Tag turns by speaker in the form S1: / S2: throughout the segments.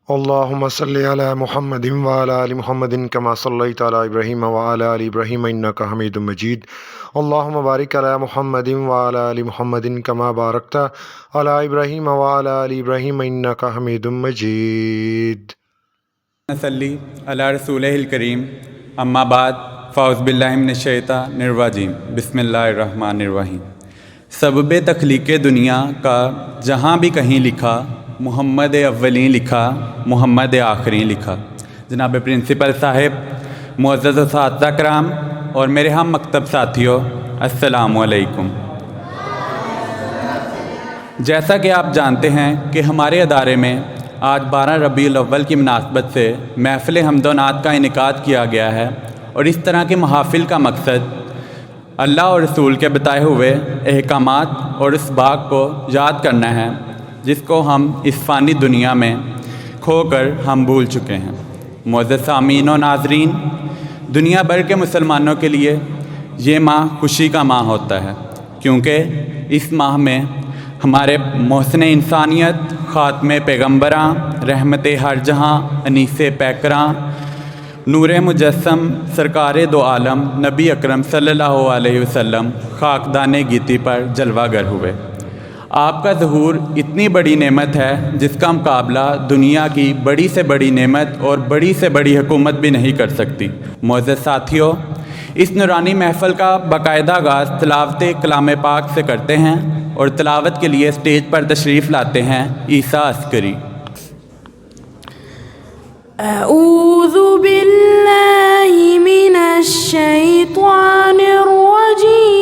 S1: اللهم صل على محمد وعلى آل محمد كما صليت على إبراهيم وعلى آل إبراهيم إنك حميد مجيد. اللهم بارك على محمد وعلى آل محمد كما باركت على إبراهيم وعلى آل إبراهيم إنك حميد مجيد.
S2: نصلی علی رسولہ الکریم اما بعد فاعوذ باللہ من الشیطان الرجیم بسم اللہ الرحمن الرحیم. سبب تخلیق دنیا کا جہاں بھی کہیں لکھا محمد اولین لکھا محمد آخرین لکھا. جناب پرنسپل صاحب، معزز اساتذہ کرام اور میرے ہم مکتب ساتھیوں، السلام علیکم. جیسا کہ آپ جانتے ہیں کہ ہمارے ادارے میں آج 12 ربیع الاول کی مناسبت سے محفل حمد و نعت کا انعقاد کیا گیا ہے، اور اس طرح کے محافل کا مقصد اللہ اور رسول کے بتائے ہوئے احکامات اور اس بات کو یاد کرنا ہے جس کو ہم اس فانی دنیا میں کھو کر ہم بھول چکے ہیں. معزز سامعین و ناظرین، دنیا بھر کے مسلمانوں کے لیے یہ ماہ خوشی کا ماہ ہوتا ہے، کیونکہ اس ماہ میں ہمارے محسن انسانیت، خاتم پیغمبراں، رحمت ہر جہاں، انیس پیکراں، نور مجسم، سرکار دو عالم نبی اکرم صلی اللہ علیہ وسلم خاکدان گیتی پر جلوہ گر ہوئے. آپ کا ظہور اتنی بڑی نعمت ہے جس کا مقابلہ دنیا کی بڑی سے بڑی نعمت اور بڑی سے بڑی حکومت بھی نہیں کر سکتی. معزز ساتھیوں، اس نورانی محفل کا باقاعدہ آغاز تلاوت کلام پاک سے کرتے ہیں، اور تلاوت کے لیے اسٹیج پر تشریف لاتے ہیں عیسیٰ عسکری.
S3: اعوذ باللہ من الشیطان الرجیم،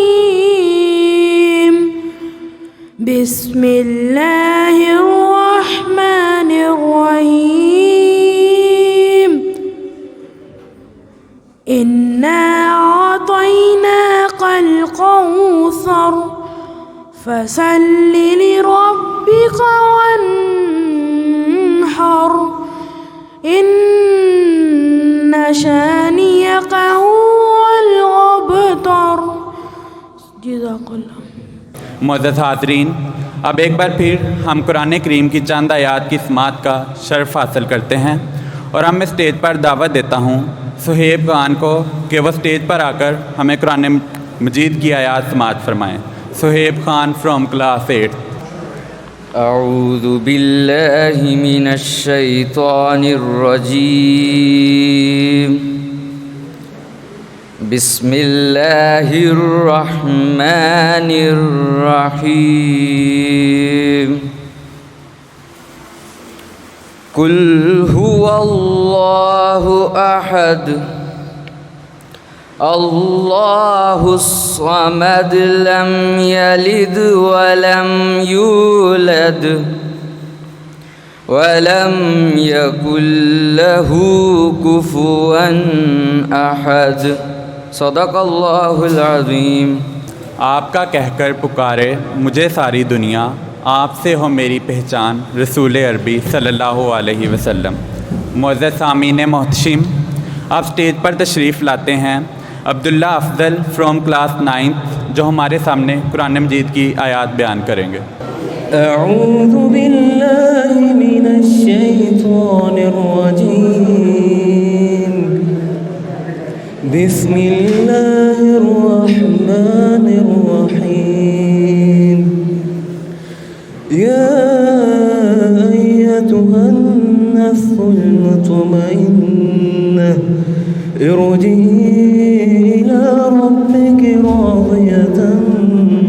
S3: بسم اللہ الرحمن الرحیم. انا اعطیناک الکوثر فصل لربک وانحر ان شانئک هو الابتر. جزاک اللہ.
S2: معزز حاضرین، اب ایک بار پھر ہم قرآن کریم کی چند آیات کی سماعت کا شرف حاصل کرتے ہیں، اور ہم اسٹیج پر دعوت دیتا ہوں صہیب خان کو کہ وہ اسٹیج پر آ کر ہمیں قرآن مجید کی آیات سماعت فرمائیں. Suhaib Khan from class 8.
S4: اعوذ باللہ من الشیطان الرجیم، بسم اللہ الرحمن الرحیم. قل هو اللہ احد اللہ الصمد لم یلد ولم یولد ولم یکن له کفوا احد. صدق اللہ العظیم.
S2: آپ کا کہہ کر پکارے مجھے ساری دنیا، آپ سے ہو میری پہچان رسول عربی صلی اللہ علیہ وسلم. معزز سامعین محتشم، آپ اسٹیج پر تشریف لاتے ہیں عبداللہ افضل فرام کلاس 9 جو ہمارے سامنے قرآن مجید کی آیات بیان کریں گے.
S5: اعوذ باللہ من الشیطان الرجیم، بسم اللہ الرحمن الرحیم. یا ایتها النفس المطمئنہ ارجعی إلى ربك راضية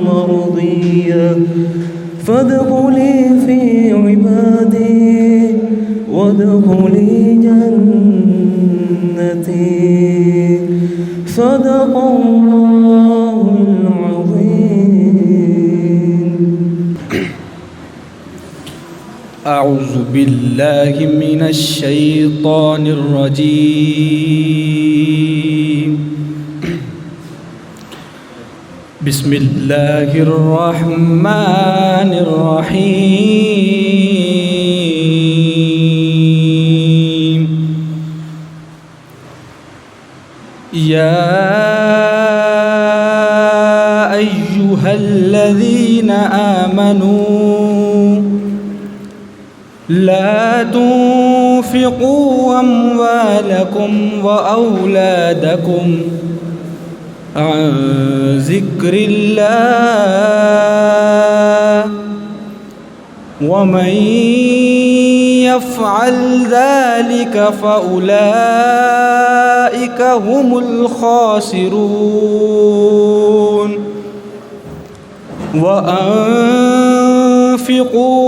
S5: مرضية فادخلي في عبادي وادخلي جنتي. صدق الله العظيم.
S6: اعوذ باللہ من الشیطان الرجیم، بسم اللہ الرحمن الرحیم. یا ایہا الذین آمنوا لا وأنفقوا أموالكم وأولادكم عن ذكر الله ومن يفعل ذلك فأولئك هم الخاسرون وأنفقوا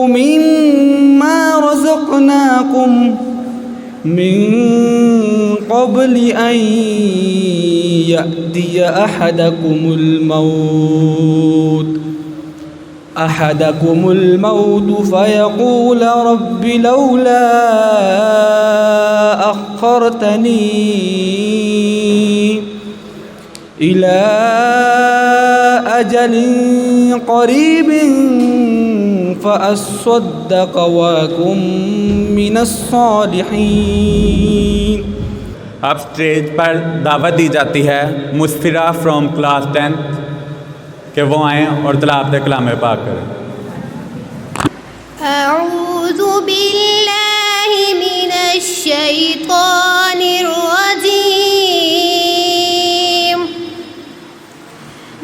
S6: مما رزقناكم من قبل أن يأتي أحدكم الموت فيقول رب لولا أخرتني إلى أجل قريب فأصدق وأكن من الصالحين.
S2: اب اسٹیج پر دعوت دی جاتی ہے مسفرہ فرام کلاس 10 کہ وہ آئیں اور تلاوت کلام پاک کریں.
S7: اعوذ باللہ من الشیطان الرجیم.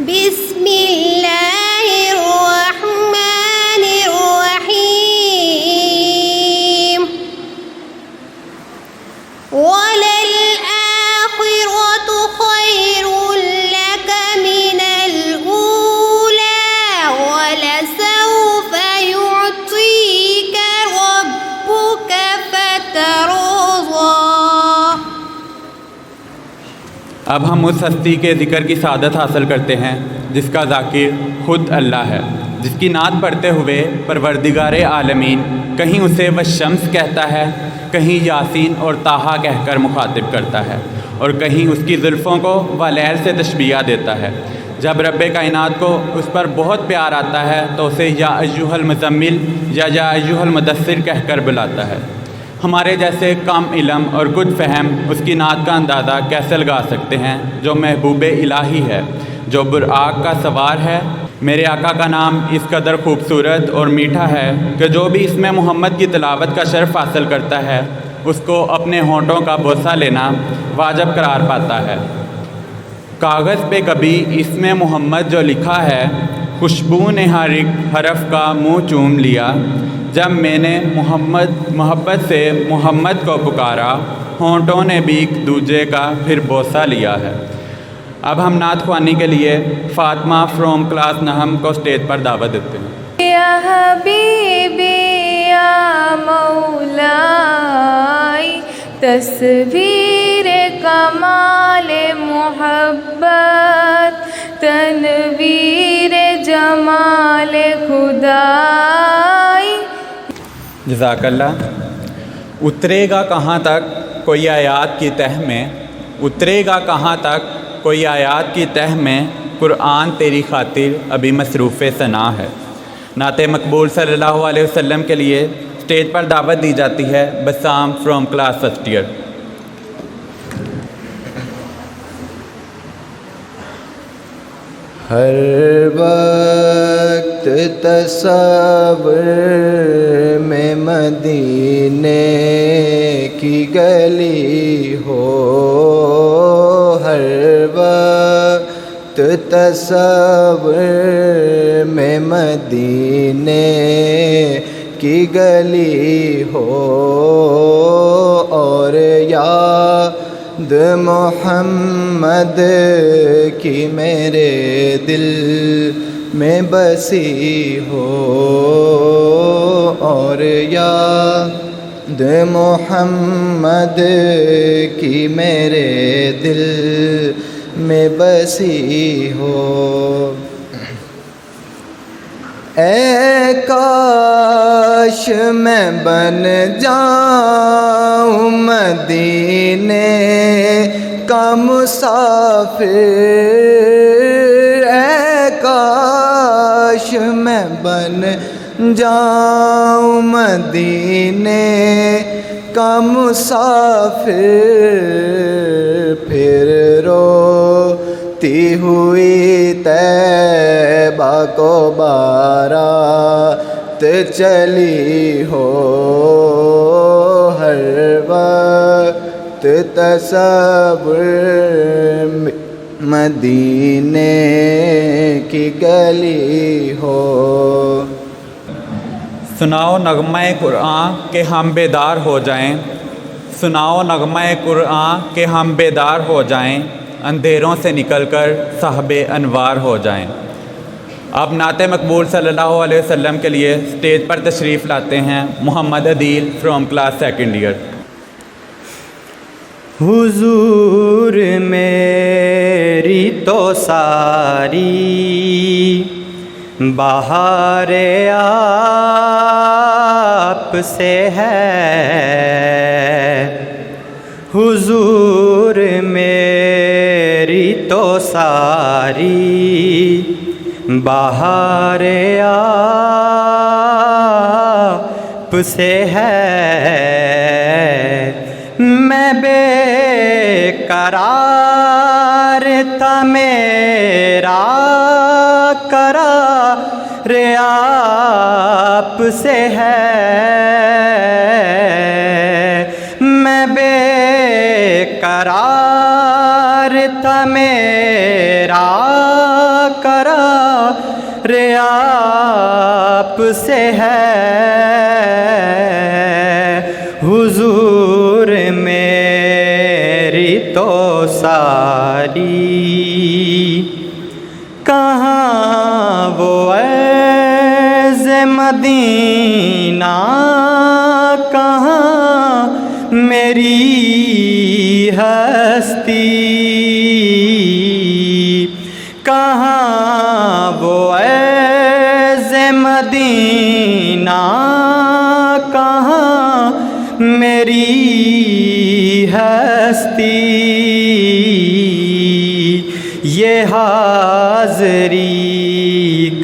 S7: بسم اللہ الرحمن الرحیم. وَلَلْآخِرَةُ خَيْرٌ لَكَ مِنَ الْأُولَى وَلَسَوْفَ يُعْطِيكَ رَبُّكَ فَتَرْضَىٰ.
S2: اب ہم اس ہستی کے ذکر کی سعادت حاصل کرتے ہیں جس کا ذاکر خود اللہ ہے، جس کی نعت پڑھتے ہوئے پروردگار عالمین کہیں اسے والشمس کہتا ہے، کہیں یاسین اور طٰہٰ کہہ کر مخاطب کرتا ہے، اور کہیں اس کی زلفوں کو واللیل سے تشبیہ دیتا ہے. جب رب کائنات کو اس پر بہت پیار آتا ہے تو اسے یا ایھا المزمل یا ایھا المدثر کہہ کر بلاتا ہے. ہمارے جیسے کم علم اور کچھ فہم اس کی نعت کا اندازہ کیسے لگا سکتے ہیں جو محبوب الہی ہے، جو براق کا سوار ہے. میرے آقا کا نام اس قدر خوبصورت اور میٹھا ہے کہ جو بھی اس میں محمد کی تلاوت کا شرف حاصل کرتا ہے اس کو اپنے ہونٹوں کا بوسہ لینا واجب قرار پاتا ہے. کاغذ پہ کبھی اس میں محمد جو لکھا ہے، خوشبو نے ہر ایک حرف کا منہ چوم لیا. جب میں نے محبت سے محمد کو پکارا، ہونٹوں نے بھی ایک دوجے کا پھر بوسہ لیا ہے. اب ہم نعت خوانی کے لیے فاطمہ فرام کلاس 9 کو اسٹیج پر دعوت دیتے ہیں.
S8: یا حبیبی یا مولائی تصویر کمال محبت تنویر جمال خدائی.
S2: جزاک اللہ. اترے گا کہاں تک کوئی آیات کی تہ میں، اترے گا کہاں تک کوئی آیات کی تہ میں، قرآن تیری خاطر ابھی مصروف ثنا ہے. نعت مقبول صلی اللہ علیہ وسلم کے لیے اسٹیج پر دعوت دی جاتی ہے بسام فرام کلاس 1 ایئر.
S9: ہر وقت تصور میں مدینے کی گلی ہو، ہر وقت تصور میں مدینے کی گلی ہو، اور یاد محمد کی میرے دل میں بسی ہو، اور یاد محمد کی میرے دل میں بسی ہو. اے کاش میں بن جاؤں مدینے کا مسافر، اے کاش میں بن جاؤں مدینے کا مسافر، پھر روتی ہوئی طیبہ کو بارات چلی ہو، تصور مدینے کی گلی ہو.
S2: سناؤ نغمہ قرآن کہ ہم بیدار ہو جائیں، سناؤ نغمہ قرآن کہ ہم بیدار ہو جائیں، اندھیروں سے نکل کر صاحب انوار ہو جائیں. اب نعت مقبول صلی اللہ علیہ وسلم کے لیے اسٹیج پر تشریف لاتے ہیں محمد عدیل فرام کلاس سیکنڈ ایئر.
S10: حضور میری تو ساری بہار آپ سے ہے، حضور میری تو ساری بہار آپ سے ہے. میں بے قرار تھا میرا قرار آپ سے ہے. میں بے قرار تھا میرا قرار آپ سے ہے. حضور میری تو ساری کہاں وہ عز مدینہ، کہاں میری ہستی، کہاں وہ عز مدینہ، کہاں میری ہستی. یہ حاضری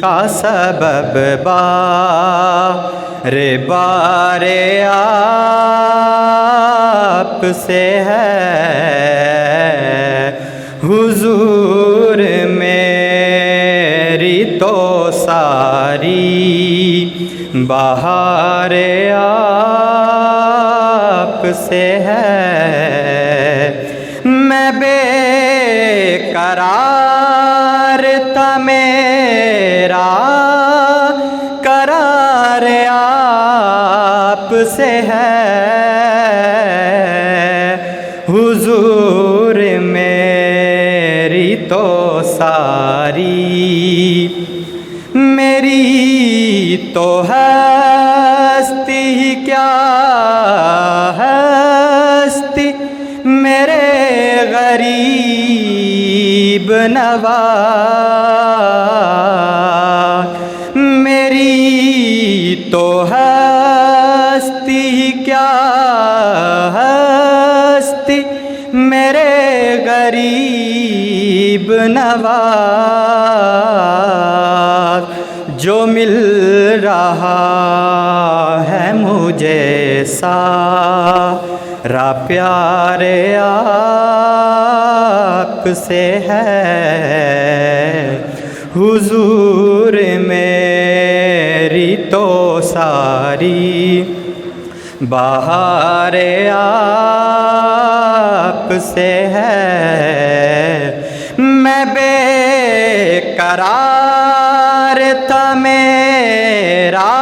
S10: کا سبب بار بار آپ سے ہے. حضور میری تو ساری بہار آپ سے ہے. میں بے قرار تھا میرا قرار آپ سے ہے. حضور میری تو ساری، میری تو ہستی کیا ہستی میرے غریب نواز. میری تو ہستی کیا ہستی میرے غریب نواز. جو مل رہا ہے مجھے سارا پیار آپ سے ہے. حضور میری تو ساری بہار آپ سے ہے. میں بے قرار تھا میرا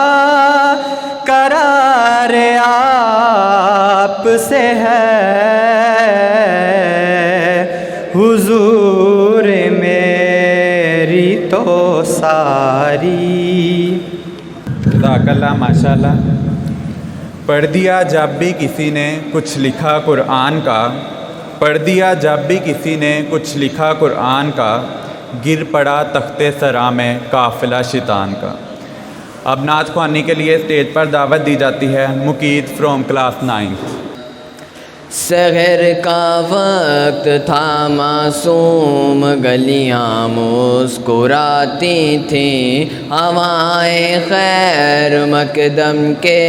S10: قرار آپ سے ہے. حضور میری تو ساری.
S2: جزاک اللہ، ماشاء اللہ. پڑھ دیا جب بھی کسی نے کچھ لکھا قرآن کا، پڑھ دیا جب بھی کسی نے کچھ لکھا قرآن کا، گر پڑا تخت سرا میں قافلہ شیطان کا. اب نعت خوانی کے لیے اسٹیج پر دعوت دی جاتی ہے مقید فرام کلاس 9.
S4: سحر کا وقت تھا، معصوم گلیاں مسکراتی تھیں، ہوائیں خیر مقدم کے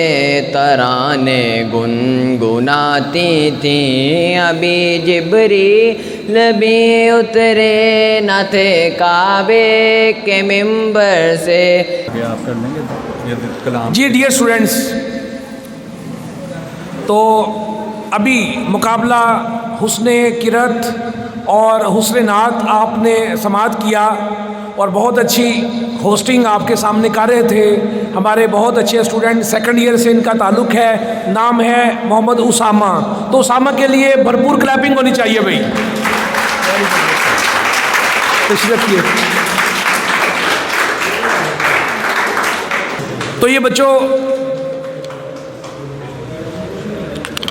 S4: ترانے گنگناتی تھیں. ابھی جبریل بھی اترے نہ تھے کعبے کے منبر سے.
S2: آپ کر لیں گے کلام.
S6: جی ڈیئر اسٹوڈنٹس، تو
S11: ابھی مقابلہ حسن قرأت اور حسن نعت آپ نے سماعت کیا اور بہت اچھی ہوسٹنگ آپ کے سامنے کر رہے تھے. ہمارے بہت اچھے اسٹوڈنٹ سیکنڈ ایئر سے ان کا تعلق ہے, نام ہے محمد اسامہ. تو اسامہ کے لیے بھرپور کلیپنگ ہونی چاہیے بھائی. تشریف کیے. تو یہ بچوں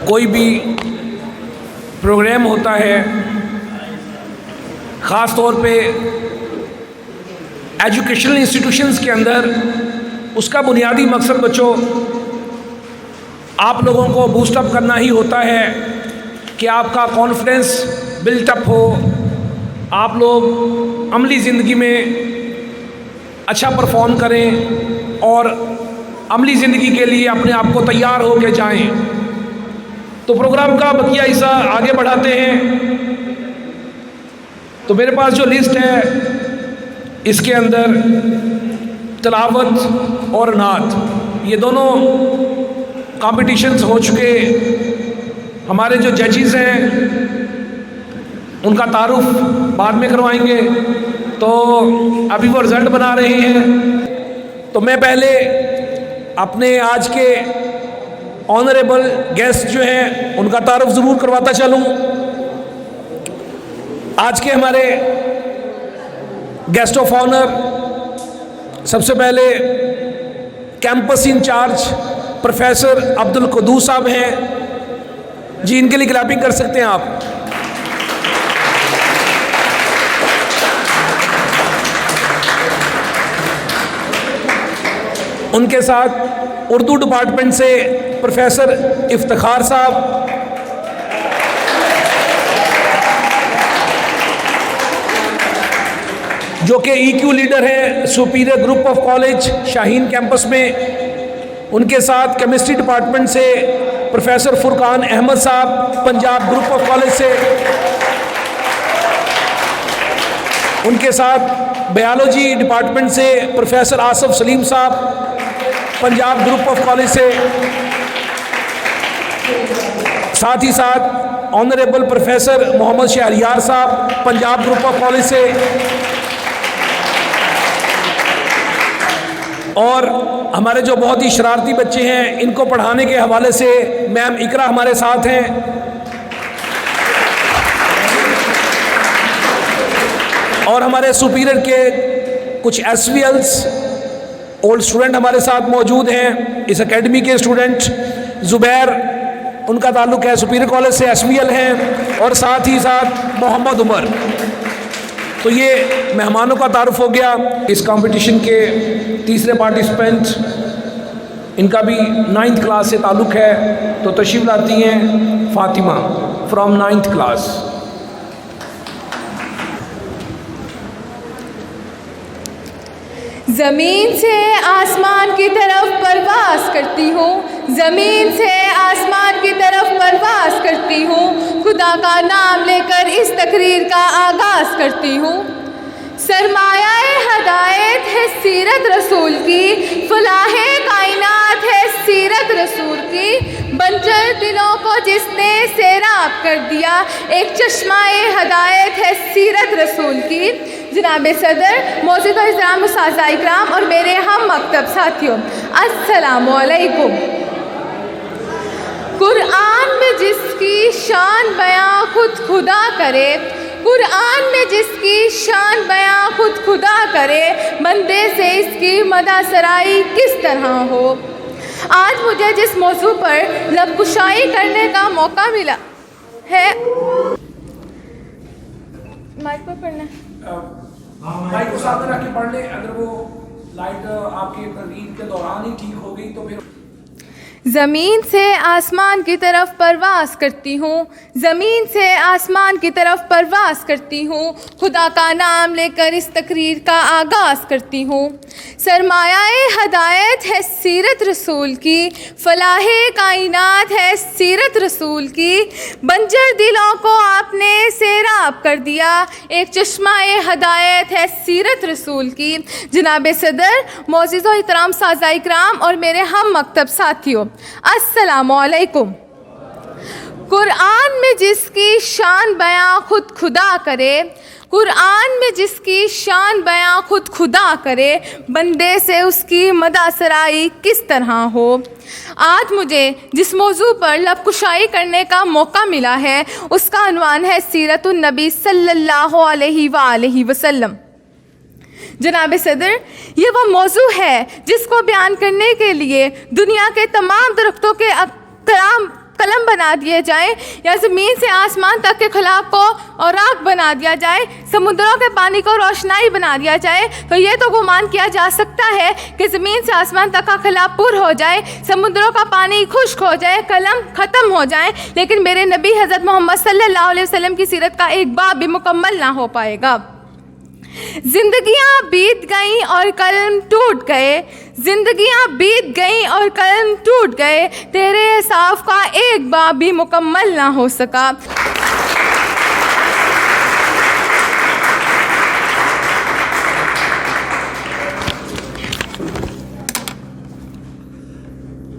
S11: کوئی بھی پروگرام ہوتا ہے, خاص طور پہ ایجوکیشنل انسٹیٹیوشنز کے اندر, اس کا بنیادی مقصد بچوں آپ لوگوں کو بوسٹ اپ کرنا ہی ہوتا ہے کہ آپ کا کانفیڈنس بلٹ اپ ہو, آپ لوگ عملی زندگی میں اچھا پرفارم کریں اور عملی زندگی کے لیے اپنے آپ کو تیار ہو کے جائیں. تو پروگرام کا بقیہ حصہ آگے بڑھاتے ہیں. تو میرے پاس جو لسٹ ہے اس کے اندر تلاوت اور نعت یہ دونوں کمپٹیشنز ہو چکے. ہمارے جو ججز ہیں ان کا تعارف بعد میں کروائیں گے, تو ابھی وہ رزلٹ بنا رہے ہیں. تو میں پہلے اپنے آج کے آنریبل گیسٹ جو ہیں ان کا تعارف ضرور کرواتا چلوں. آج کے ہمارے گیسٹ آف آنر سب سے پہلے کیمپس انچارج پروفیسر عبد القدوس صاحب ہیں. جی ان کے لیے کلیپنگ کر سکتے ہیں آپ. ان کے ساتھ اردو ڈپارٹمنٹ سے پروفیسر افتخار صاحب, جو کہ ای کیو لیڈر ہیں superior group of college Shaheen campus میں. ان کے ساتھ کیمسٹری ڈپارٹمنٹ سے پروفیسر فرقان احمد صاحب پنجاب گروپ آف کالج سے. ان کے ساتھ بیالوجی ڈپارٹمنٹ سے پروفیسر آصف سلیم صاحب پنجاب گروپ آف کالج سے. ساتھ ہی ساتھ آنریبل پروفیسر محمد شہریار صاحب پنجاب گروپ آف کالج سے. اور ہمارے جو بہت ہی شرارتی بچے ہیں ان کو پڑھانے کے حوالے سے میم اقرا ہمارے ساتھ ہیں. اور ہمارے سپیریئر کے کچھ ایس وی ایلس اولڈ اسٹوڈنٹ ہمارے ساتھ موجود ہیں. اس اکیڈمی کے اسٹوڈنٹ زبیر, ان کا تعلق ہے سپیریئر کالج سے, ایس وی ایل ہیں. اور ساتھ ہی ساتھ محمد عمر. تو یہ مہمانوں کا تعارف ہو گیا. اس کمپٹیشن کے تیسرے پارٹیسپینٹ, ان کا بھی 9th کلاس سے تعلق ہے, تو تشریف لاتی ہیں فاطمہ فرام 9th کلاس.
S8: زمین سے آسمان کی طرف پرواز کرتی ہوں, زمین سے آسمان کی طرف پرواز کرتی ہوں, خدا کا نام لے کر اس تقریر کا آغاز کرتی ہوں. سرمایہ ہدایت ہے سیرت رسول کی, فلاح کائنات ہے سیرت رسول کی, بنجر دلوں کو جس نے سیراب کر دیا, ایک چشمہ ہدایت ہے سیرت رسول کی. جناب صدر, معزز و احترام اساتذہ اکرام اور میرے ہم مکتب ساتھیوں, السلام علیکم. قرآن میں جس کی شان بیاں خود خدا کرے, قرآن میں جس کی شان بیاں خود خدا کرے, بندے سے اس کی مدح سرائی کس طرح ہو. آج مجھے جس موضوع پر لب کشائی کرنے کا موقع ملا ہے, مائک پر پڑھنا ہے,
S11: مائک کو ساتھ رکھ کے پڑھ لیں. اگر وہ لائٹ آپ کے تقریر کے دوران ہی ٹھیک ہو گئی تو پھر.
S8: زمین سے آسمان کی طرف پرواز کرتی ہوں, زمین سے آسمان کی طرف پرواز کرتی ہوں, خدا کا نام لے کر اس تقریر کا آغاز کرتی ہوں. سرمایہ ہدایت ہے سیرت رسول کی, فلاح کائنات ہے سیرت رسول کی, بنجر دلوں کو آپ نے سیراب کر دیا, ایک چشمہ ہدایت ہے سیرت رسول کی. جناب صدر, معزز و احترام اساتذہ اکرام اور میرے ہم مکتب ساتھیوں, السلام علیکم. قرآن میں جس کی شان بیاں خود خدا کرے، قرآن میں جس کی شان بیاں خود خدا کرے، بندے سے اس کی مدح سرائی کس طرح ہو۔ آج مجھے جس موضوع پر لب کشائی کرنے کا موقع ملا ہے اس کا عنوان ہے سیرت النبی صلی اللہ علیہ وآلہ وسلم۔ جناب صدر، یہ وہ موضوع ہے جس کو بیان کرنے کے لیے دنیا کے تمام درختوں کے قلم بنا دیے جائیں یا زمین سے آسمان تک کے خلا کو اوراق بنا دیا جائے، سمندروں کے پانی کو روشنائی بنا دیا جائے، تو یہ تو گمان کیا جا سکتا ہے کہ زمین سے آسمان تک کا خلا پر ہو جائے، سمندروں کا پانی خشک ہو جائے، قلم ختم ہو جائے، لیکن میرے نبی حضرت محمد صلی اللہ علیہ وسلم کی سیرت کا ایک باب بھی مکمل نہ ہو پائے گا۔ زندگیاں بیت گئیں اور قلم ٹوٹ گئے، زندگیاں بیت گئیں اور قلم ٹوٹ گئے، تیرے انصاف کا ایک باب بھی مکمل نہ ہو سکا۔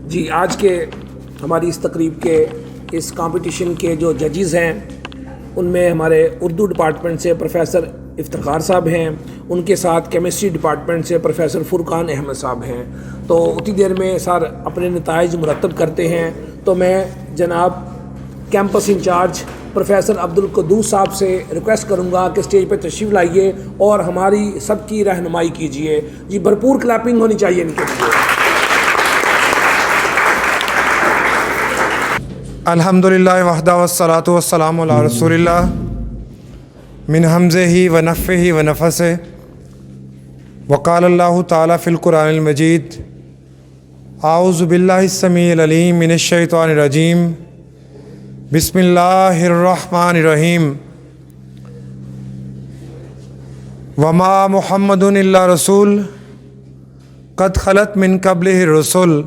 S11: جی، آج کے ہماری اس تقریب کے اس کمپٹیشن کے جو ججز ہیں ان میں ہمارے اردو ڈپارٹمنٹ سے پروفیسر افتخار صاحب ہیں، ان کے ساتھ کیمسٹری ڈپارٹمنٹ سے پروفیسر فرقان احمد صاحب ہیں۔ تو اتنی دیر میں سر اپنے نتائج مرتب کرتے ہیں، تو میں جناب کیمپس انچارج پروفیسر عبدالقدوس صاحب سے ریکویسٹ کروں گا کہ اسٹیج پہ تشریف لائیے اور ہماری سب کی رہنمائی کیجیے۔ جی، بھرپور کلیپنگ ہونی چاہیے ان کے لیے۔
S1: الحمدللہ وحدہ والصلاۃ والسلام علی رسول اللہ من حمزہ و نفہ و نفسہ وقال اللہ تعالیٰ فی القرآن المجید اعوذ باللہ السمیع العلیم من الشیطان الرجیم بسم اللہ الرحمن الرحیم وما محمد الا رسول قد خلت من قبلہ الرسل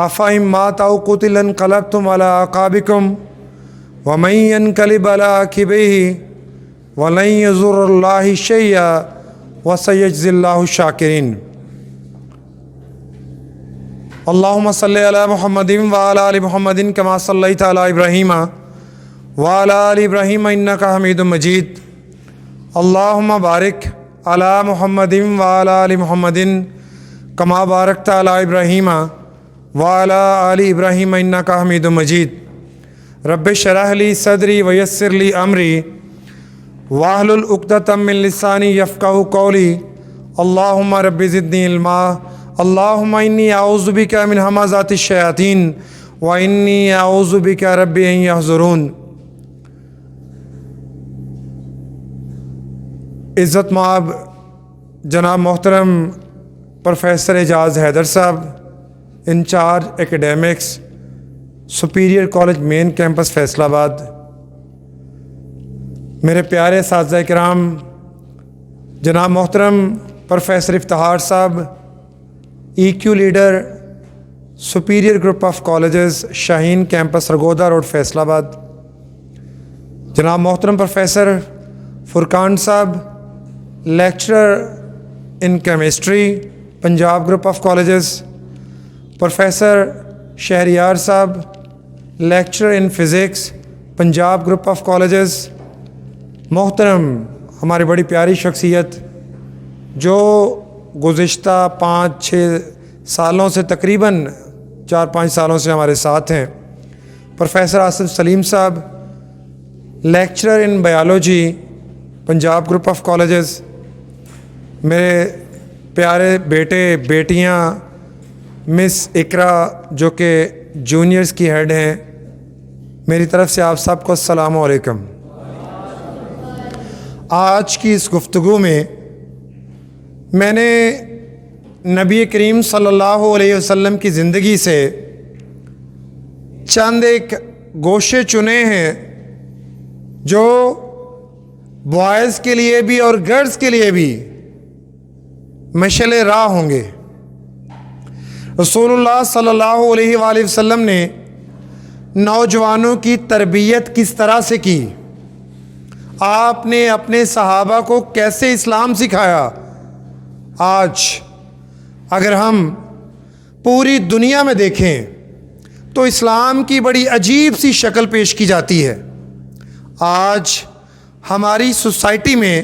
S1: افإن مات أو قتل انقلبتم على أعقابكم ومن ينقلب على عقبيه ولن يضر الله شيئا وسيجزي الله الشاكرين۔ اللهم صل على محمد وعلى آل محمد كما صليت على إبراهيم وعلى آل إبراهيم إنك حميد مجيد۔ اللهم بارك على محمد وعلى آل محمد كما باركت على إبراهيم وعلى آل إبراهيم إنك حميد مجيد۔ رب اشرح لي صدري ويسر لي أمري واحلل عقدة من لساني يفقهوا قولي۔ اللهم رب زدني علما، اللهم إني أعوذ بك من همزات الشياطين وإني أعوذ بك رب أن يحضرون۔ عزت مآب جناب محترم پروفیسر اعجاز حیدر صاحب، انچارج ایکیڈیمکس، سپیریئر کالج مین کیمپس فیصل آباد، میرے پیارے اساتذہ کرام جناب محترم پروفیسر افتخار صاحب، E Q leader, superior group of colleges, Shaheen campus Sargodha road Faisalabad, جناب محترم پروفیسر فرقان صاحب، lecturer in chemistry, Punjab group of colleges, professor Shehryar صاحب، lecturer in physics, Punjab group of colleges, محترم ہماری بڑی پیاری شخصیت جو گزشتہ 5-6 سالوں سے تقریباً 4-5 سالوں سے ہمارے ساتھ ہیں، پروفیسر آصف سلیم صاحب، lecturer in biology, Punjab group of colleges, میرے پیارے بیٹے بیٹیاں، مس اقرا جو کہ جونیئرز کی ہیڈ ہیں، میری طرف سے آپ سب کو السلام علیکم۔ آج کی اس گفتگو میں میں نے نبی کریم صلی اللہ علیہ وسلم کی زندگی سے چند ایک گوشے چنے ہیں جو بوائز کے لیے بھی اور گرلز کے لیے بھی مشعل راہ ہوں گے۔ رسول اللہ صلی اللہ علیہ وآلہ وسلم نے نوجوانوں کی تربیت کس طرح سے کی، آپ نے اپنے صحابہ کو کیسے اسلام سکھایا، آج اگر ہم پوری دنیا میں دیکھیں تو اسلام کی بڑی عجیب سی شکل پیش کی جاتی ہے۔ آج ہماری سوسائٹی میں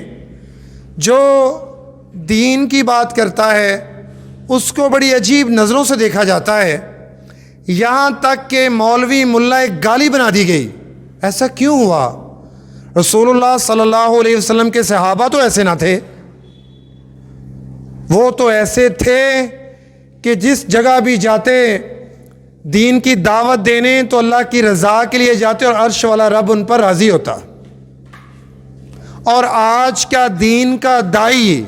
S1: جو دین کی بات کرتا ہے اس کو بڑی عجیب نظروں سے دیکھا جاتا ہے، یہاں تک کہ مولوی ملا ایک گالی بنا دی گئی۔ ایسا کیوں ہوا؟ رسول اللہ صلی اللہ علیہ وسلم کے صحابہ تو ایسے نہ تھے، وہ تو ایسے تھے کہ جس جگہ بھی جاتے دین کی دعوت دینے تو اللہ کی رضا کے لیے جاتے اور عرش والا رب ان پر راضی ہوتا۔ اور آج کا دین کا داعی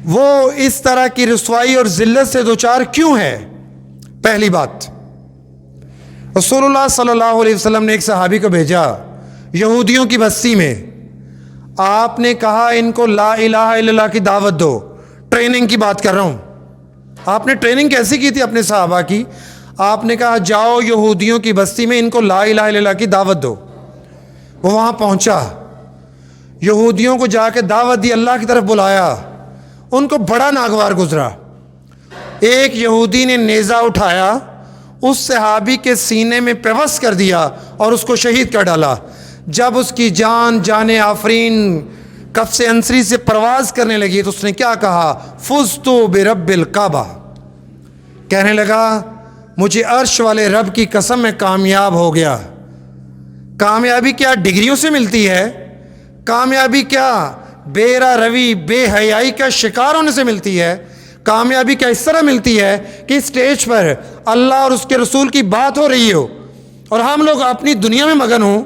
S1: وہ اس طرح کی رسوائی اور ذلت سے دوچار کیوں ہے؟ پہلی بات، رسول اللہ صلی اللہ علیہ وسلم نے ایک صحابی کو بھیجا یہودیوں کی بستی میں، آپ نے کہا ان کو لا الہ الا اللہ کی دعوت دو۔ ٹریننگ کی بات کر رہا ہوں، آپ نے ٹریننگ کیسی کی تھی اپنے صحابہ کی؟ آپ نے کہا جاؤ یہودیوں کی بستی میں ان کو لا الہ الا اللہ کی دعوت دو۔ وہ وہاں پہنچا، یہودیوں کو جا کے دعوت دی، اللہ کی طرف بلایا، ان کو بڑا ناگوار گزرا۔ ایک یہودی نے نیزہ اٹھایا، اس صحابی کے سینے میں پیوست کر دیا اور اس کو شہید کر ڈالا۔ جب اس کی جان آفرین کف سے انصری سے پرواز کرنے لگی تو اس نے کیا کہا؟ فزتو برب الکعبہ، کہنے لگا مجھے عرش والے رب کی قسم میں کامیاب ہو گیا۔ کامیابی کیا ڈگریوں سے ملتی ہے؟ کامیابی کیا بیرا روی بے حیائی کا شکار ہونے سے ملتی ہے؟ کامیابی کیا اس طرح ملتی ہے کہ اسٹیج پر اللہ اور اس کے رسول کی بات ہو رہی ہو اور ہم لوگ اپنی دنیا میں مگن ہوں،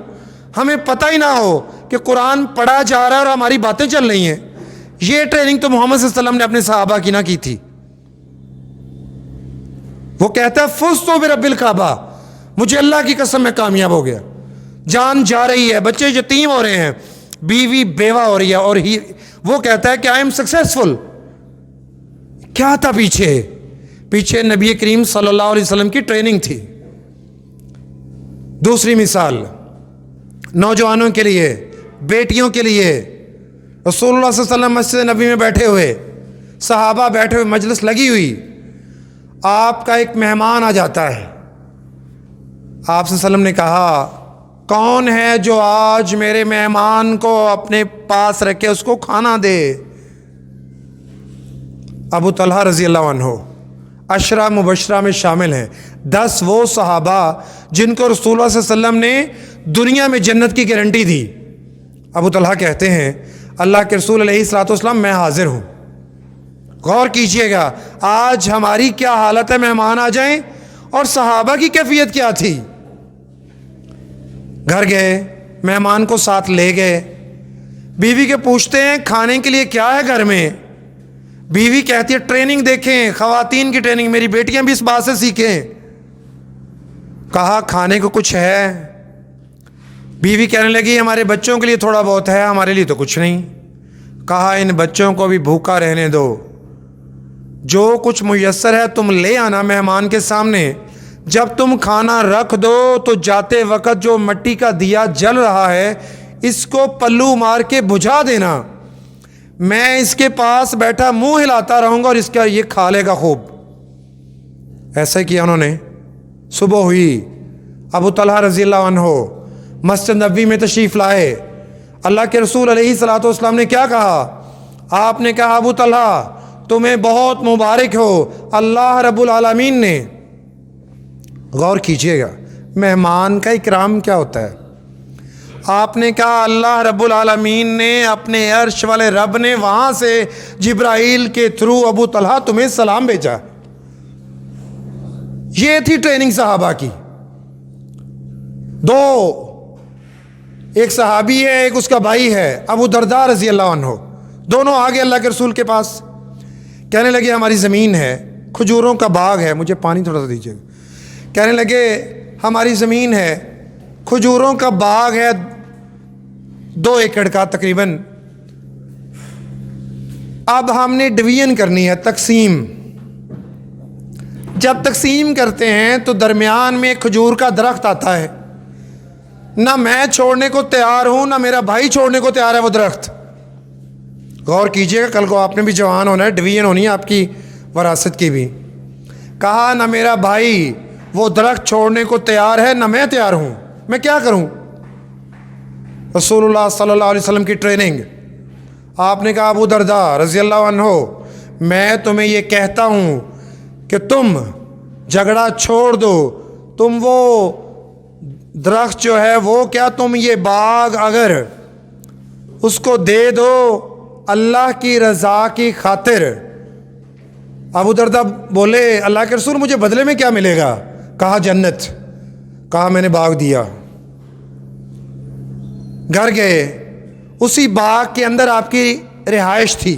S1: ہمیں پتہ ہی نہ ہو کہ قرآن پڑھا جا رہا ہے اور ہماری باتیں چل رہی ہیں؟ یہ ٹریننگ تو محمد صلی اللہ علیہ وسلم نے اپنے صحابہ کی نہ کی تھی۔ وہ کہتا ہے فزتو برب الکعبہ، مجھے اللہ کی قسم میں کامیاب ہو گیا۔ جان جا رہی ہے، بچے یتیم ہو رہے ہیں، بیوی بیوہ ہو رہی ہے، اور وہ کہتا ہے کہ آئی ایم سکسیسفل۔ کیا تھا پیچھے نبی کریم صلی اللہ علیہ وسلم کی ٹریننگ تھی۔ دوسری مثال نوجوانوں کے لیے، بیٹیوں کے لیے، رسول اللہ صلی اللہ علیہ وسلم مسجد نبی میں بیٹھے ہوئے، صحابہ بیٹھے ہوئے، مجلس لگی ہوئی، آپ کا ایک مہمان آ جاتا ہے۔ آپ صلی اللہ علیہ وسلم نے کہا کون ہے جو آج میرے مہمان کو اپنے پاس رکھے اس کو کھانا دے؟ ابو طلحہ رضی اللہ عنہ عشرہ مبشرہ میں شامل ہیں، 10 وہ صحابہ جن کو رسول اللہ صلی اللہ علیہ وسلم نے دنیا میں جنت کی گارنٹی دی۔ ابو طلحہ کہتے ہیں اللہ کے رسول علیہ الصلوۃ والسلام میں حاضر ہوں۔ غور کیجئے گا آج ہماری کیا حالت ہے، مہمان آ جائیں، اور صحابہ کی کیفیت کیا تھی؟ گھر گئے، مہمان کو ساتھ لے گئے، بیوی کے پوچھتے ہیں کھانے کے لیے کیا ہے گھر میں؟ بیوی کہتی ہے ٹریننگ دیکھیں، خواتین کی ٹریننگ، میری بیٹیاں بھی اس بات سے سیکھیں۔ کہا کھانے کو کچھ ہے؟ بیوی کہنے لگی ہمارے بچوں کے لیے تھوڑا بہت ہے، ہمارے لیے تو کچھ نہیں۔ کہا ان بچوں کو بھی بھوکا رہنے دو، جو کچھ میسر ہے تم لے آنا مہمان کے سامنے، جب تم کھانا رکھ دو تو جاتے وقت جو مٹی کا دیا جل رہا ہے اس کو پلو مار کے بجھا دینا، میں اس کے پاس بیٹھا منہ ہلاتا رہوں گا اور اس کا یہ کھا لے گا خوب۔ ایسا کیا انہوں نے۔ صبح ہوئی، ابو طلحہ رضی اللہ عنہ مسجد نبوی میں تشریف لائے، اللہ کے رسول علیہ الصلوۃ والسلام نے کیا کہا؟ آپ نے کہا ابو طلحہ تمہیں بہت مبارک ہو، اللہ رب العالمین نے۔ غور کیجئے گا مہمان کا اکرام کیا ہوتا ہے۔ آپ نے کہا اللہ رب العالمین نے اپنے عرش والے رب نے وہاں سے جبرائیل کے تھرو ابو طلحہ تمہیں سلام بھیجا۔ یہ تھی ٹریننگ صحابہ کی۔ دو، ایک صحابی ہے ایک اس کا بھائی ہے ابو درداء رضی اللہ عنہ، دونوں آگے اللہ کے رسول کے پاس، کہنے لگے ہماری زمین ہے، کھجوروں کا باغ ہے، مجھے پانی تھوڑا سا دیجیے گا۔ کہنے لگے ہماری زمین ہے، کھجوروں کا باغ ہے 2 ایکڑ کا تقریباً، اب ہم نے ڈویژن کرنی ہے، تقسیم۔ جب تقسیم کرتے ہیں تو درمیان میں ایک کھجور کا درخت آتا ہے، نہ میں چھوڑنے کو تیار ہوں نہ میرا بھائی چھوڑنے کو تیار ہے وہ درخت۔ غور کیجئے گا کل کو آپ نے بھی جوان ہونا ہے، ڈویژن ہونی ہے آپ کی وراثت کی بھی۔ کہا نہ میرا بھائی وہ درخت چھوڑنے کو تیار ہے نہ میں تیار ہوں، میں کیا کروں؟ رسول اللہ صلی اللہ علیہ وسلم کی ٹریننگ. آپ نے کہا ابو درداء رضی اللہ عنہ، میں تمہیں یہ کہتا ہوں کہ تم جھگڑا چھوڑ دو، تم وہ درخت جو ہے وہ کیا تم یہ باغ اگر اس کو دے دو اللہ کی رضا کی خاطر. ابو درداء بولے اللہ کے رسول مجھے بدلے میں کیا ملے گا؟ کہا جنت. کہا میں نے باغ دیا. گھر گئے، اسی باغ کے اندر آپ کی رہائش تھی.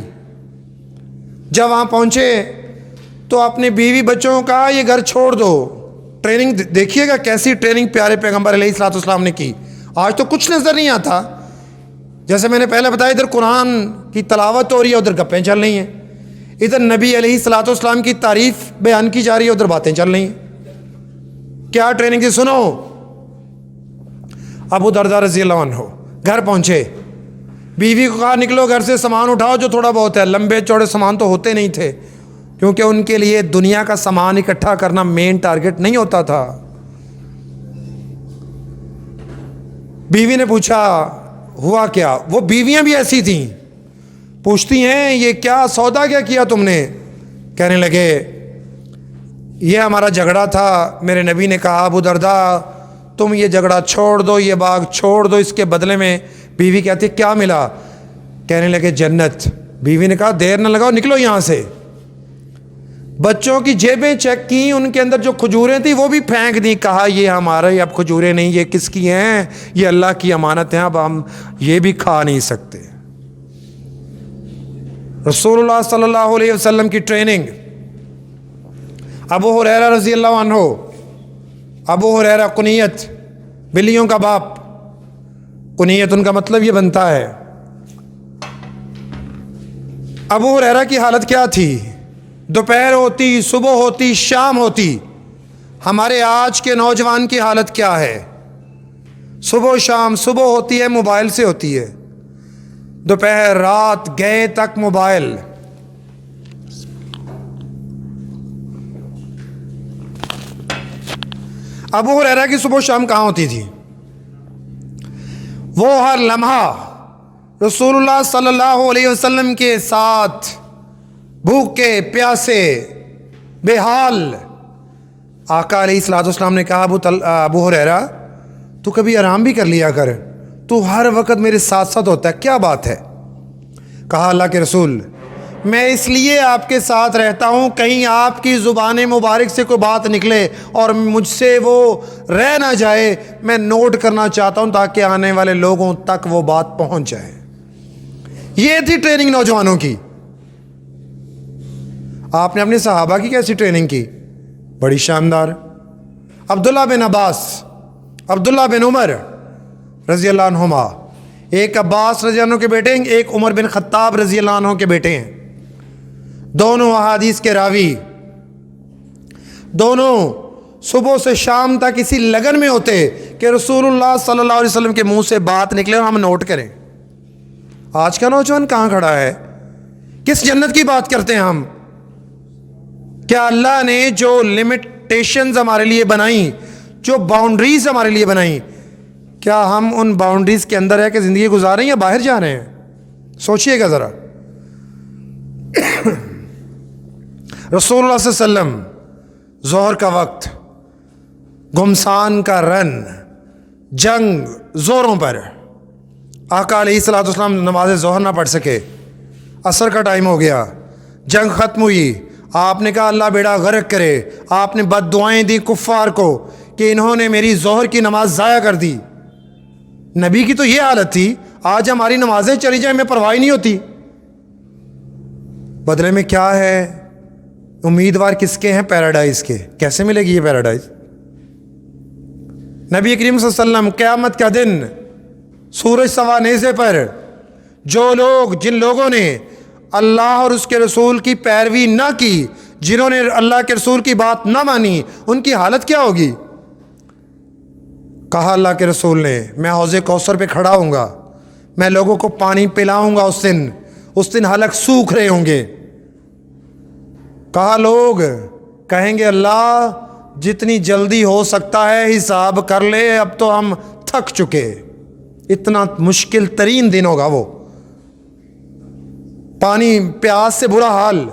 S1: جب وہاں پہنچے تو اپنے بیوی بچوں کو کہا یہ گھر چھوڑ دو. ٹریننگ دیکھیے گا کیسی ٹریننگ پیارے پیغمبر علیہ الصلوۃ والسلام نے کی. آج تو کچھ نظر نہیں آتا. جیسے میں نے پہلے بتایا ادھر قرآن کی تلاوت ہو رہی ہے، ادھر گپیں چل رہی ہیں. ادھر نبی علیہ الصلوۃ والسلام کی تعریف بیان کی جا رہی ہے، ادھر باتیں چل رہی ہیں. کیا ٹریننگ تھی سنو. ابو درداء رضی اللہ عنہ گھر پہنچے، بیوی کو کہا نکلو گھر سے سامان اٹھاؤ جو تھوڑا بہت ہے. لمبے چوڑے سامان تو ہوتے نہیں تھے، کیونکہ ان کے لیے دنیا کا سامان اکٹھا کرنا مین ٹارگٹ نہیں ہوتا تھا. بیوی نے پوچھا ہوا کیا؟ وہ بیویاں بھی ایسی تھیں، پوچھتی ہیں یہ کیا سودا کیا تم نے؟ کہنے لگے یہ ہمارا جھگڑا تھا، میرے نبی نے کہا ابو درداء تم یہ جھگڑا چھوڑ دو، یہ باغ چھوڑ دو، اس کے بدلے میں. بیوی کہتی کیا ملا؟ کہنے لگے جنت. بیوی نے کہا دیر نہ لگاؤ نکلو یہاں سے. بچوں کی جیبیں چیک کی، ان کے اندر جو کھجوریں تھیں وہ بھی پھینک دیں. کہا یہ ہمارے اب کھجوریں نہیں، یہ کس کی ہیں؟ یہ اللہ کی امانت ہیں، اب ہم یہ بھی کھا نہیں سکتے. رسول اللہ صلی اللہ علیہ وسلم کی ٹریننگ. ابو ہریرہ رضی اللہ عنہ، ابو ہریرہ کنیت بلیوں کا باپ، کنیت ان کا مطلب یہ بنتا ہے. ابو ہریرہ کی حالت کیا تھی؟ دوپہر ہوتی، صبح ہوتی، شام ہوتی. ہمارے آج کے نوجوان کی حالت کیا ہے؟ صبح شام، صبح ہوتی ہے موبائل سے ہوتی ہے، دوپہر رات گئے تک موبائل. ابو ہریرہ کی صبح شام کہاں ہوتی تھی؟ وہ ہر لمحہ رسول اللہ صلی اللہ علیہ وسلم کے ساتھ بھوکے پیاسے بے حال. آقا علیہ الصلوۃ والسلام نے کہا ابو ہریرہ تو کبھی آرام بھی کر لیا کر، تو ہر وقت میرے ساتھ ساتھ ہوتا ہے، کیا بات ہے؟ کہا اللہ کے رسول میں اس لیے آپ کے ساتھ رہتا ہوں کہیں آپ کی زبان مبارک سے کوئی بات نکلے اور مجھ سے وہ رہ نہ جائے، میں نوٹ کرنا چاہتا ہوں تاکہ آنے والے لوگوں تک وہ بات پہنچ جائے. یہ تھی ٹریننگ نوجوانوں کی. آپ نے اپنے صحابہ کی کیسی ٹریننگ کی؟ بڑی شاندار. عبداللہ بن عباس، عبداللہ بن عمر رضی اللہ عنہما، ایک عباس رضی اللہ عنہ کے بیٹے ہیں، ایک عمر بن خطاب رضی اللہ عنہ کے بیٹے ہیں. دونوں احادیث کے راوی، دونوں صبح سے شام تک اسی لگن میں ہوتے کہ رسول اللہ صلی اللہ علیہ وسلم کے منہ سے بات نکلے اور ہم نوٹ کریں. آج کا نوجوان کہاں کھڑا ہے؟ کس جنت کی بات کرتے ہیں ہم؟ کیا اللہ نے جو لمیٹیشنز ہمارے لیے بنائیں، جو باؤنڈریز ہمارے لیے بنائیں، کیا ہم ان باؤنڈریز کے اندر ہے کہ زندگی گزار رہے ہیں یا باہر جا رہے ہیں؟ سوچئے گا ذرا. رسول اللہ صلی اللہ علیہ وسلم ظہر کا وقت، گھمسان کا رن، جنگ زوروں پر. آقا علیہ الصلوۃ والسلام نماز ظہر نہ پڑھ سکے، عصر کا ٹائم ہو گیا، جنگ ختم ہوئی. آپ نے کہا اللہ بیڑا غرق کرے. آپ نے بد دعائیں دی کفار کو کہ انہوں نے میری ظہر کی نماز ضائع کر دی. نبی کی تو یہ حالت تھی. آج ہماری نمازیں چلی جائیں ہمیں پرواہ نہیں ہوتی. بدلے میں کیا ہے؟ امیدوار کس کے ہیں؟ پیراڈائز کے. کیسے ملے گی یہ پیراڈائز؟ نبی کریم صلی اللہ علیہ وسلم قیامت کا دن سورج سوا نیزے پر جو لوگ، جن لوگوں نے اللہ اور اس کے رسول کی پیروی نہ کی، جنہوں نے اللہ کے رسول کی بات نہ مانی، ان کی حالت کیا ہوگی؟ کہا اللہ کے رسول نے میں حوض کوثر پہ کھڑا ہوں گا، میں لوگوں کو پانی پلاؤں گا. اس دن حلق سوکھ رہے ہوں گے. کہا لوگ کہیں گے اللہ جتنی جلدی ہو سکتا ہے حساب کر لے، اب تو ہم تھک چکے، اتنا مشکل ترین دن ہوگا وہ، پانی پیاس سے برا حال۔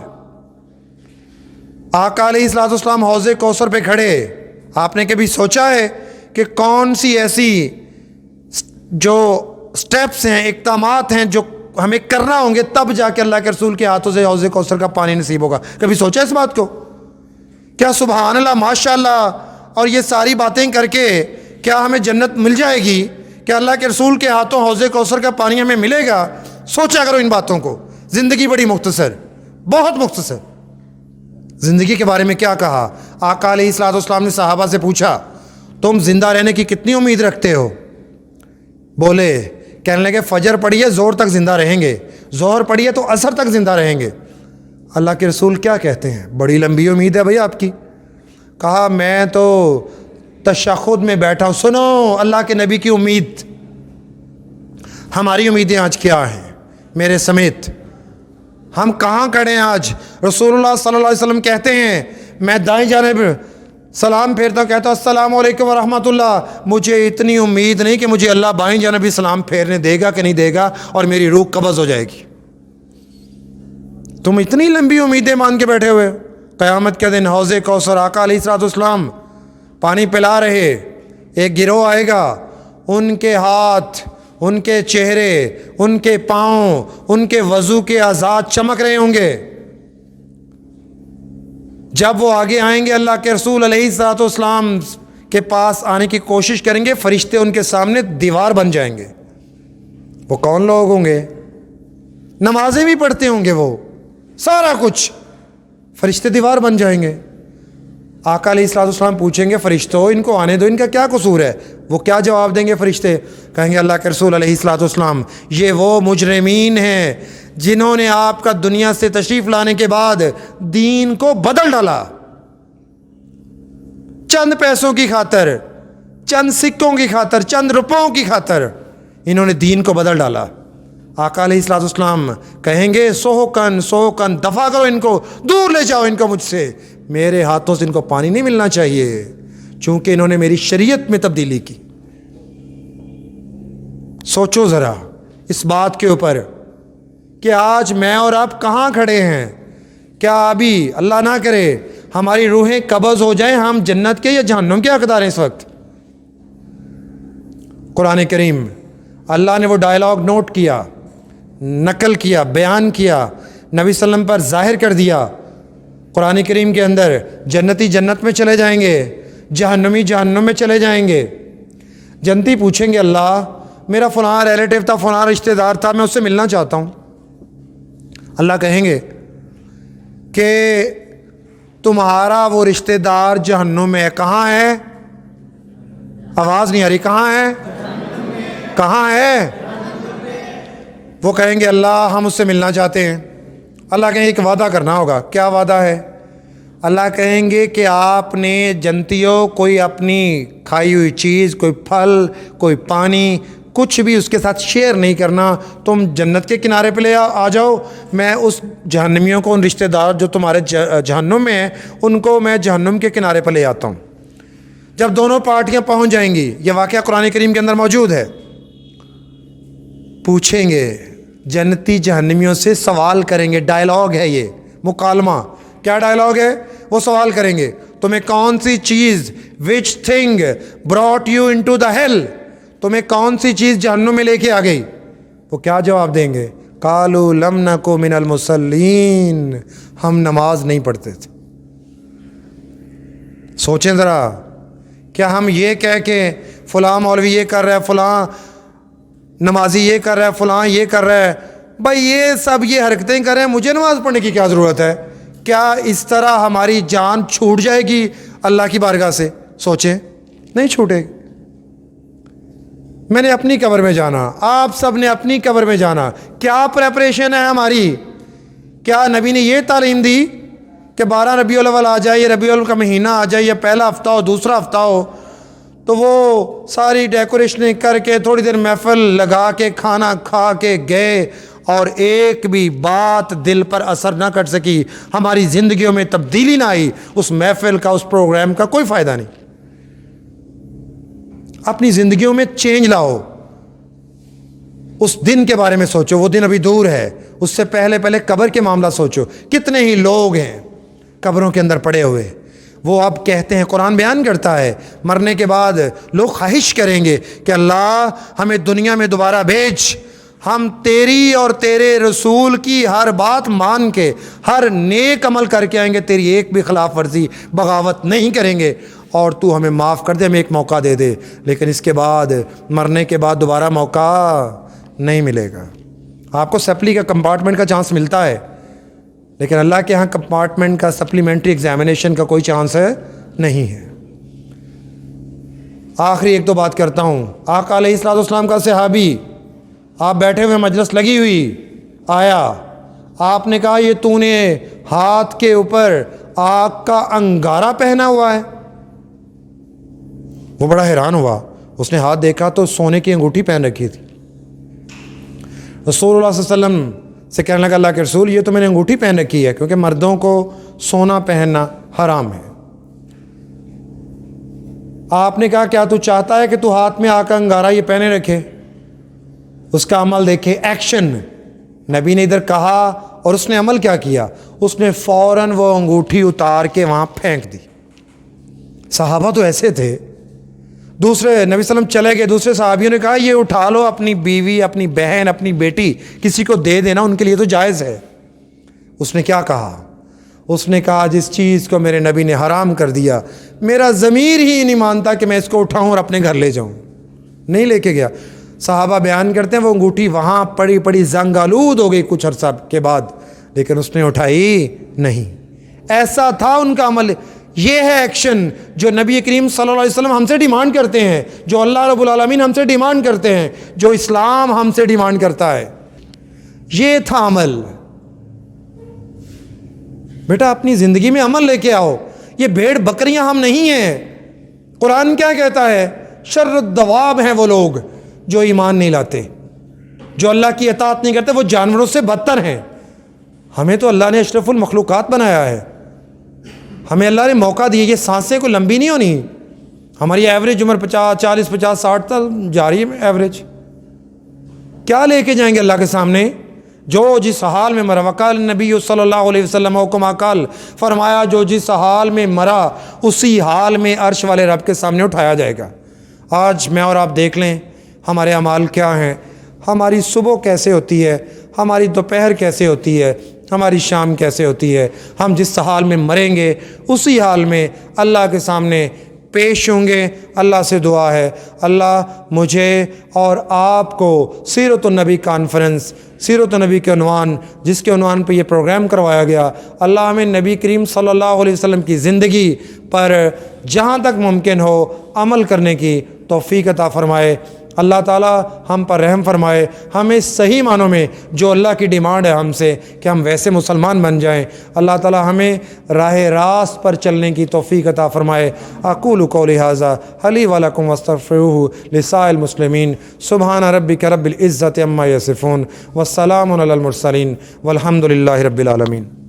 S1: آقا علیہ الصلوۃ والسلام حوض کوثر پہ کھڑے، آپ نے کبھی سوچا ہے کہ کون سی ایسی جو سٹیپس ہیں، اقدامات ہیں جو ہمیں کرنا ہوں گے تب جا کے اللہ کے رسول کے ہاتھوں سے حوض کوثر کا پانی نصیب ہوگا؟ کبھی سوچا اس بات کو؟ کیا سبحان اللہ ماشاء اللہ اور یہ ساری باتیں کر کے کیا ہمیں جنت مل جائے گی؟ کیا اللہ کے رسول کے ہاتھوں حوض کوثر کا پانی ہمیں ملے گا؟ سوچا کرو ان باتوں کو۔ زندگی بڑی مختصر، بہت مختصر۔ زندگی کے بارے میں کیا کہا؟ آقا علیہ الصلوۃ والسلام نے صحابہ سے پوچھا تم زندہ رہنے کی کتنی امید رکھتے ہو؟ بولے، کہنے لگے فجر پڑھی ہے زور تک زندہ رہیں گے، ظہر پڑھی ہے تو عصر تک زندہ رہیں گے۔ اللہ کے رسول کیا کہتے ہیں؟ بڑی لمبی امید ہے بھئی آپ کی۔ کہا میں تو تشہد میں بیٹھا ہوں۔ سنو اللہ کے نبی کی امید، ہماری امیدیں آج کیا ہیں میرے سمیت؟ ہم کہاں کھڑے ہیں آج؟ رسول اللہ صلی اللہ علیہ وسلم کہتے ہیں میں دائیں جانب سلام پھیرتا ہوں، کہتا ہوں السلام علیکم ورحمۃ اللہ، مجھے اتنی امید نہیں کہ مجھے اللہ بائیں جانب بھی سلام پھیرنے دے گا کہ نہیں دے گا اور میری روح قبض ہو جائے گی۔ تم اتنی لمبی امیدیں مان کے بیٹھے ہوئے۔ قیامت کے دن حوض کوثر آقا علیہ الصلوۃ والسلام پانی پلا رہے، ایک گروہ آئے گا، ان کے ہاتھ، ان کے چہرے، ان کے پاؤں، ان کے وضو کے اعضاء چمک رہے ہوں گے۔ جب وہ آگے آئیں گے اللہ کے رسول علیہ الصلوۃ والسلام کے پاس آنے کی کوشش کریں گے، فرشتے ان کے سامنے دیوار بن جائیں گے۔ وہ کون لوگ ہوں گے؟ نمازیں بھی پڑھتے ہوں گے، وہ سارا کچھ، فرشتے دیوار بن جائیں گے۔ آقا علیہ الصلوۃ والسلام پوچھیں گے فرشتوں ان کو آنے دو، ان کا کیا قصور ہے؟ وہ کیا جواب دیں گے فرشتے؟ کہیں گے اللہ کے رسول علیہ الصلوۃ والسلام یہ وہ مجرمین ہیں جنہوں نے آپ کا دنیا سے تشریف لانے کے بعد دین کو بدل ڈالا، چند پیسوں کی خاطر، چند سکوں کی خاطر، چند روپوں کی خاطر انہوں نے دین کو بدل ڈالا۔ آقا علیہ الصلوۃ والسلام کہیں گے سوکن سوکن، دفع کرو ان کو، دور لے جاؤ ان کو مجھ سے، میرے ہاتھوں سے ان کو پانی نہیں ملنا چاہیے چونکہ انہوں نے میری شریعت میں تبدیلی کی۔ سوچو ذرا اس بات کے اوپر کہ آج میں اور آپ کہاں کھڑے ہیں۔ کیا ابھی اللہ نہ کرے ہماری روحیں قبض ہو جائیں، ہم جنت کے یا جہنم کے حقدار ہیں اس وقت؟ قرآن کریم اللہ نے وہ ڈائلاگ نوٹ کیا، نقل کیا، بیان کیا، نبی صلی اللہ علیہ وسلم پر ظاہر کر دیا۔ قرآن کریم کے اندر جنتی جنت میں چلے جائیں گے، جہنمی جہنم میں چلے جائیں گے۔ جنتی پوچھیں گے اللہ میرا فلاں ریلیٹیو تھا، فلاں رشتہ دار تھا، میں اس سے ملنا چاہتا ہوں۔ اللہ کہیں گے کہ تمہارا وہ رشتہ دار جہنم میں ہے، کہاں ہے؟ آواز نہیں آ رہی، کہاں ہے؟ کہاں ہے؟ وہ کہیں گے اللہ ہم اس سے ملنا چاہتے ہیں۔ اللہ کہیں ایک وعدہ کرنا ہوگا، کیا وعدہ ہے؟ اللہ کہیں گے کہ آپ نے جنتیوں کوئی اپنی کھائی ہوئی چیز، کوئی پھل، کوئی پانی، کچھ بھی اس کے ساتھ شیئر نہیں کرنا، تم جنت کے کنارے پہ لے آ جاؤ، میں اس جہنمیوں کو، ان رشتہ دار جو تمہارے جہنم میں ہیں ان کو میں جہنم کے کنارے پہ لے آتا ہوں۔ جب دونوں پارٹیاں پہنچ جائیں گی، یہ واقعہ قرآن کریم کے اندر موجود ہے، پوچھیں گے جنتی جہنمیوں سے، سوال کریں گے، ڈائلاگ ہے یہ، مکالمہ۔ کیا ڈائلاگ ہے؟ وہ سوال کریں گے تمہیں کون سی چیز، which thing brought you into the hell, تمہیں کون سی چیز جہنم میں لے کے آ گئی؟ وہ کیا جواب دیں گے؟ قالوا لم نک من المصلین، ہم نماز نہیں پڑھتے تھے۔ سوچیں ذرا، کیا ہم یہ کہہ کے فلاں مولوی یہ کر رہا ہے، فلاں نمازی یہ کر رہا ہے، فلاں یہ کر رہا ہے، بھائی یہ سب یہ حرکتیں کر رہے ہیں، مجھے نماز پڑھنے کی کیا ضرورت ہے؟ کیا اس طرح ہماری جان چھوٹ جائے گی اللہ کی بارگاہ سے؟ سوچیں، نہیں چھوٹے گی۔ میں نے اپنی قبر میں جانا، آپ سب نے اپنی قبر میں جانا، کیا پریپریشن ہے ہماری؟ کیا نبی نے یہ تعلیم دی کہ 12 ربیع الاول آ جائے، یہ ربیع الاول کا مہینہ آ جائے، یا پہلا ہفتہ ہو، دوسرا ہفتہ ہو، تو وہ ساری ڈیکوریشنیں کر کے تھوڑی دیر محفل لگا کے کھانا کھا کے گئے اور ایک بھی بات دل پر اثر نہ کر سکی، ہماری زندگیوں میں تبدیلی نہ آئی، اس محفل کا، اس پروگرام کا کوئی فائدہ نہیں۔ اپنی زندگیوں میں چینج لاؤ، اس دن کے بارے میں سوچو، وہ دن ابھی دور ہے، اس سے پہلے قبر کے معاملہ سوچو۔ کتنے ہی لوگ ہیں قبروں کے اندر پڑے ہوئے، وہ اب کہتے ہیں، قرآن بیان کرتا ہے مرنے کے بعد لوگ خواہش کریں گے کہ اللہ ہمیں دنیا میں دوبارہ بھیج، ہم تیری اور تیرے رسول کی ہر بات مان کے ہر نیک عمل کر کے آئیں گے، تیری ایک بھی خلاف ورزی بغاوت نہیں کریں گے، اور تو ہمیں معاف کر دے، ہمیں ایک موقع دے دے۔ لیکن اس کے بعد، مرنے کے بعد دوبارہ موقع نہیں ملے گا۔ آپ کو سپلی کا کمپارٹمنٹ کا چانس ملتا ہے، لیکن اللہ کے ہاں کمپارٹمنٹ کا سپلیمنٹری ایگزامینیشن کا کوئی چانس نہیں ہے۔ آخری ایک دو بات کرتا ہوں۔ آقا علیہ الصلوۃ والسلام کا صحابی، آپ بیٹھے ہوئے، مجلس لگی ہوئی، آیا، آپ نے کہا یہ تو نے ہاتھ کے اوپر آگ کا انگارہ پہنا ہوا ہے؟ وہ بڑا حیران ہوا، اس نے ہاتھ دیکھا تو سونے کی انگوٹھی پہن رکھی تھی۔ رسول اللہ صلی اللہ علیہ وسلم سے کہنے لگا، اللہ کے رسول یہ تو میں نے انگوٹھی پہن رکھی ہے، کیونکہ مردوں کو سونا پہننا حرام ہے۔ آپ نے کہا کیا تو چاہتا ہے کہ تو ہاتھ میں آگ کا انگارہ یہ پہنے رکھے؟ اس کا عمل دیکھے، ایکشن۔ نبی نے ادھر کہا اور اس نے عمل کیا کیا، اس نے فوراً وہ انگوٹھی اتار کے وہاں پھینک دی۔ صحابہ تو ایسے تھے۔ دوسرے نبی صلی اللہ علیہ وسلم چلے گئے، دوسرے صحابیوں نے کہا یہ اٹھا لو، اپنی بیوی، اپنی بہن، اپنی بیٹی کسی کو دے دینا، ان کے لیے تو جائز ہے۔ اس نے کیا کہا؟ اس نے کہا جس چیز کو میرے نبی نے حرام کر دیا، میرا ضمیر ہی نہیں مانتا کہ میں اس کو اٹھاؤں اور اپنے گھر لے جاؤں، نہیں لے کے گیا۔ صحابہ بیان کرتے ہیں وہ انگوٹھی وہاں پڑی پڑی زنگ آلود ہو گئی کچھ عرصہ کے بعد، لیکن اس نے اٹھائی نہیں۔ ایسا تھا ان کا عمل۔ یہ ہے ایکشن جو نبی کریم صلی اللہ علیہ وسلم ہم سے ڈیمانڈ کرتے ہیں، جو اللہ رب العالمین ہم سے ڈیمانڈ کرتے ہیں، جو اسلام ہم سے ڈیمانڈ کرتا ہے۔ یہ تھا عمل۔ بیٹا اپنی زندگی میں عمل لے کے آؤ، یہ بھیڑ بکریاں ہم نہیں ہیں۔ قرآن کیا کہتا ہے؟ شر الدواب ہیں وہ لوگ جو ایمان نہیں لاتے، جو اللہ کی اطاعت نہیں کرتے، وہ جانوروں سے بدتر ہیں۔ ہمیں تو اللہ نے اشرف المخلوقات بنایا ہے، ہمیں اللہ نے موقع دیا، یہ سانسیں کو لمبی نہیں ہونی۔ ہماری ایوریج عمر 40 50 60 تک جا رہی ہے ایوریج۔ کیا لے کے جائیں گے اللہ کے سامنے؟ جو جس حال میں مرا، وقال نبی صلی اللہ علیہ وسلم کما قال، فرمایا جو جس حال میں مرا اسی حال میں عرش والے رب کے سامنے اٹھایا جائے گا۔ آج میں اور آپ دیکھ لیں ہمارے اعمال کیا ہیں، ہماری صبح کیسے ہوتی ہے، ہماری دوپہر کیسے ہوتی ہے، ہماری شام کیسے ہوتی ہے۔ ہم جس حال میں مریں گے اسی حال میں اللہ کے سامنے پیش ہوں گے۔ اللہ سے دعا ہے اللہ مجھے اور آپ کو سیرت النبی کانفرنس، سیرت النبی کے عنوان، جس کے عنوان پہ یہ پروگرام کروایا گیا، اللہ ہمیں نبی کریم صلی اللہ علیہ وسلم کی زندگی پر جہاں تک ممکن ہو عمل کرنے کی توفیق عطا فرمائے۔ اللہ تعالیٰ ہم پر رحم فرمائے، ہمیں صحیح معنوں میں جو اللہ کی ڈیمانڈ ہے ہم سے کہ ہم ویسے مسلمان بن جائیں، اللہ تعالیٰ ہمیں راہ راست پر چلنے کی توفیق عطا فرمائے۔ اقول قولی ھذا حلی ولکم واستغفروہ لسائر المسلمین۔ سبحان ربک رب العزۃ عما یصفون والسلام علی المرسلین والحمد للہ رب العالمین۔